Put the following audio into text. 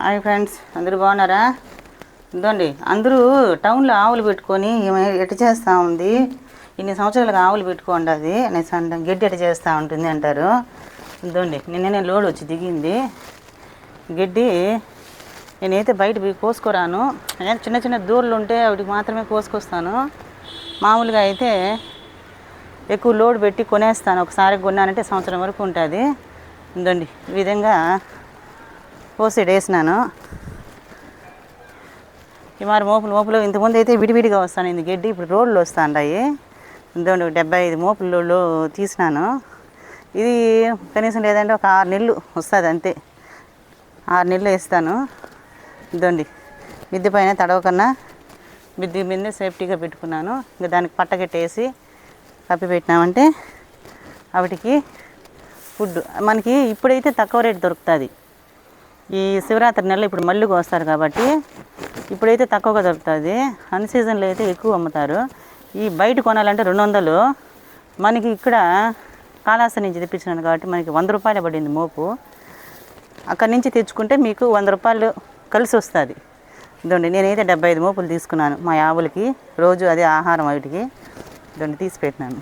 Hi friends, అందరూ బాగున్నారా? ఇదండి, అందరూ టౌన్లో ఆవులు పెట్టుకొని ఎట్ట చేస్తూ ఉంది, ఇన్ని సంవత్సరాలుగా ఆవులు పెట్టుకోండి అది అనేసి అంటాం, గడ్డి ఎట్ట చేస్తూ ఉంటుంది అంటారు. ఇదండి, నిన్ననే లోడ్ వచ్చి దిగింది గడ్డి. నేనైతే బయట పోయి కోసుకురాను, చిన్న చిన్న దూరలు ఉంటే వాటికి మాత్రమే కోసుకొస్తాను. మామూలుగా అయితే ఎక్కువ లోడ్ పెట్టి కొనేస్తాను. ఒకసారి కొన్నానంటే సంవత్సరం వరకు ఉంటుంది. ఇదండి, ఈ విధంగా పోసేడు వేసినాను. ఈ మరి మోపులు ఇంతకుముందు అయితే విడివిడిగా వస్తాను ఇది గడ్డి, ఇప్పుడు రోడ్లు వస్తాయి. ఇందులో 75 మోపులు తీసినాను. ఇది కనీసం లేదంటే ఒక 6 నెలలు వస్తుంది అంతే. 6 నెలలు వేస్తాను. ఇదండి, మిద్దె పైన తడవకన్నా మిద్దె మీదనే సేఫ్టీగా పెట్టుకున్నాను. ఇంకా దానికి పట్టగట్టేసి కప్పి పెట్టినామంటే వాటికి ఫుడ్ మనకి ఇప్పుడైతే తక్కువ రేటు దొరుకుతుంది. ఈ శివరాత్రి నెలలో ఇప్పుడు మళ్ళీ వస్తారు కాబట్టి ఇప్పుడైతే తక్కువగా దొరుకుతుంది. అన్ సీజన్లో అయితే ఎక్కువ అమ్ముతారు. ఈ బయట కొనాలంటే 200. మనకి ఇక్కడ కాళహస్తి నుంచి తెప్పించినాను కాబట్టి మనకి 100 రూపాయలు పడింది మోపు. అక్కడి నుంచి తెచ్చుకుంటే మీకు 100 రూపాయలు కలిసి వస్తుంది. ఇదండి, నేనైతే 75 మోపులు తీసుకున్నాను మా ఆవులకి. రోజు అదే ఆహారం వాటికి. ఇదండి తీసి పెట్టినాను.